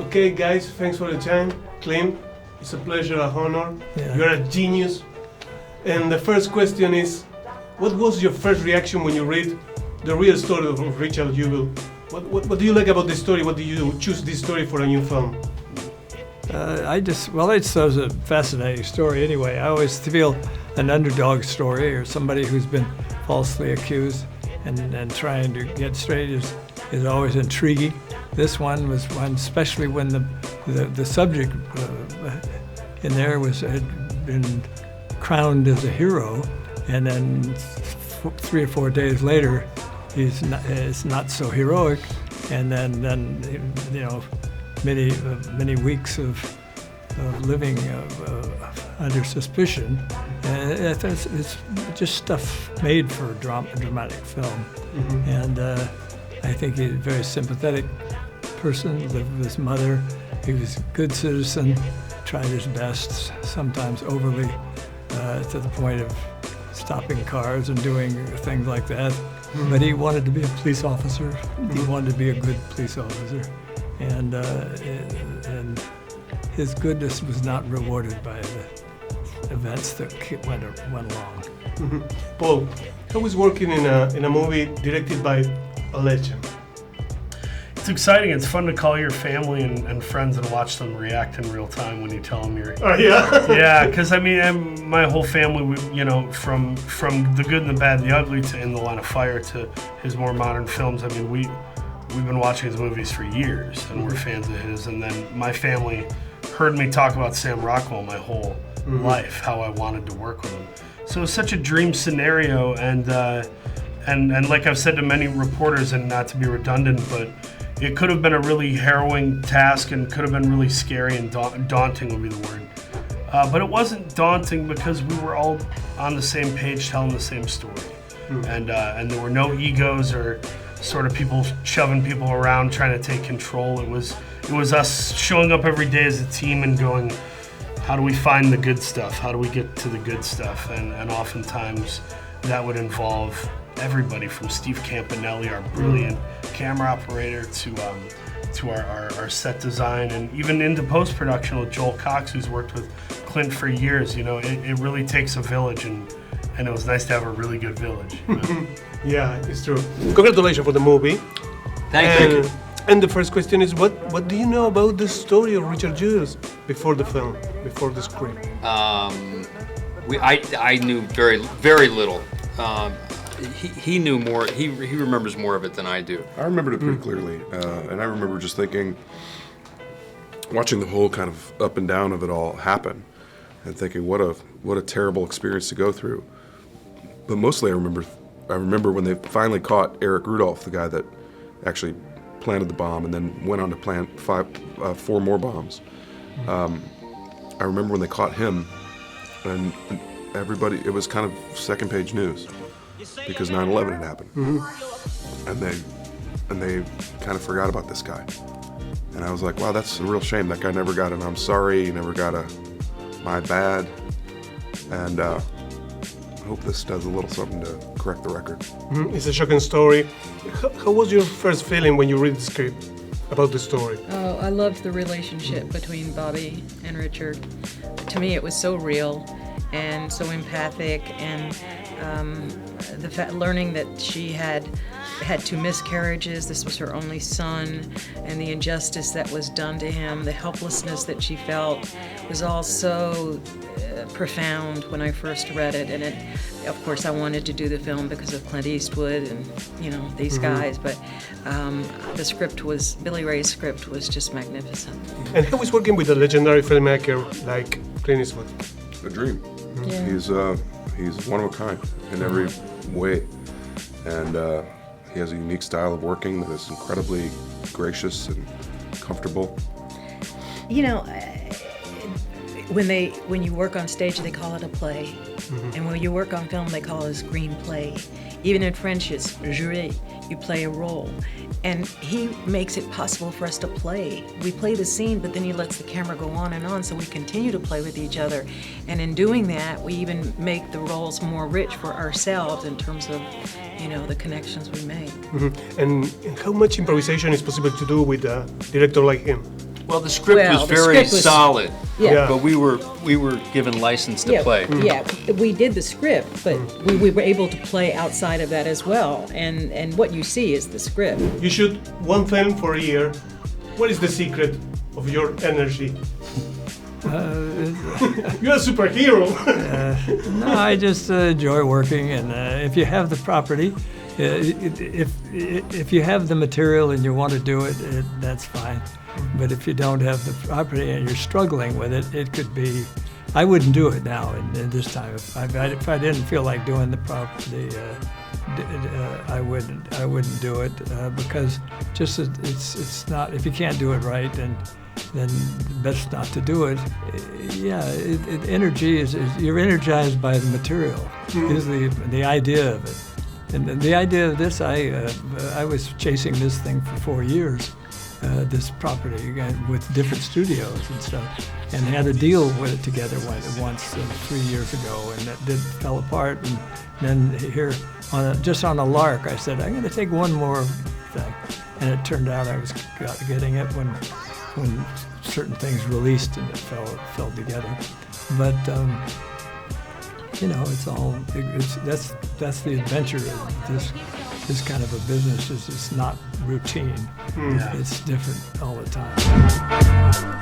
Okay, guys, thanks for the time. Clint, it's a pleasure, an honor. Yeah. You're a genius. And the first question is, what was your first reaction when you read the real story of Richard Jewell? What do you like about this story? What do you choose this story for a new film? It was a fascinating story anyway. I always feel an underdog story or somebody who's been falsely accused and trying to get straight is always intriguing. This one was one, especially when the subject in there had been crowned as a hero, and then 3 or 4 days later, he's not so heroic, and then many weeks of living under suspicion. It's just stuff made for a dramatic film. Mm-hmm. And I think he's a very sympathetic person, lived with his mother. He was a good citizen, tried his best, sometimes overly, to the point of stopping cars and doing things like that. Mm-hmm. But he wanted to be a police officer. Mm-hmm. He wanted to be a good police officer. And his goodness was not rewarded by the events that went along. Mm-hmm. Paul, how is working in a movie directed by a legend? It's exciting. It's fun to call your family and friends and watch them react in real time when you tell them you're. Oh yeah. Yeah, because my whole family, from the good and the bad, and the ugly, to In the Line of Fire, to his more modern films. I mean, we've been watching his movies for years, and we're fans of his. And then my family heard me talk about Sam Rockwell my whole life, how I wanted to work with him. So it's such a dream scenario, and like I've said to many reporters, and not to be redundant, but it could have been a really harrowing task and could have been really scary and daunting would be the word. But it wasn't daunting because we were all on the same page telling the same story. And there were no egos or sort of people shoving people around trying to take control. It was us showing up every day as a team and going, how do we find the good stuff? How do we get to the good stuff? And oftentimes that would involve everybody from Steve Campanelli, our brilliant camera operator, to our set design, and even into post-production with Joel Cox, who's worked with Clint for years. You know, it really takes a village, and it was nice to have a really good village. You know? Yeah, it's true. Congratulations for the movie. Thank you. And the first question is, what do you know about the story of Richard Jewell before the film, before the script? I knew very little. He knew more. He remembers more of it than I do. I remembered it pretty clearly, and I remember just thinking, watching the whole kind of up and down of it all happen, and thinking, what a terrible experience to go through. But mostly, I remember when they finally caught Eric Rudolph, the guy that actually planted the bomb and then went on to plant 4 more bombs. I remember when they caught him, and everybody, it was kind of second-page news, because 9/11 had happened. And they kind of forgot about this guy. And I was like, wow, that's a real shame. That guy never got an I'm sorry, he never got a my bad. And I hope this does a little something to correct the record. It's a shocking story. How was your first feeling when you read the script about the story? Oh, I loved the relationship between Bobby and Richard. To me, it was so real and so empathic, and learning that she had 2 miscarriages, this was her only son, and the injustice that was done to him, the helplessness that she felt, was all so profound when I first read it. And of course, I wanted to do the film because of Clint Eastwood and, these guys, but Billy Ray's script was just magnificent. And how is working with a legendary filmmaker like Clint Eastwood? A dream. Yeah. He's one of a kind in every way, and he has a unique style of working that is incredibly gracious and comfortable. You know, when you work on stage, they call it a play, and when you work on film, they call it a screenplay. Even in French, it's jouer. You play a role. And he makes it possible for us to play. We play the scene, but then he lets the camera go on and on, so we continue to play with each other. And in doing that, we even make the roles more rich for ourselves in terms of, the connections we make. And how much improvisation is possible to do with a director like him? Well, the script Well, was the very script was- solid, Yeah. but we were given license to Yeah, play. yeah, we did the script, but we were able to play outside of that as well. And what you see is the script. You shoot one film for a year. What is the secret of your energy? You're a superhero. No, I just enjoy working, and if you have the property, if you have the material and you want to do it, that's fine. But if you don't have the property and you're struggling with it, it could be. I wouldn't do it now in this time. If I didn't feel like doing the property, I wouldn't do it because just it's not. If you can't do it right, then best not to do it. Yeah, energy is you're energized by the material. Is the idea of it, and the idea of this. I was chasing this thing for 4 years, this property with different studios and stuff, and had a deal with it together once 3 years ago, and that fell apart. And then here, just on a lark, I said I'm going to take one more thing, and it turned out I was getting it when certain things released and it fell together. But that's the adventure of this kind of a business. It's not routine. It's different all the time.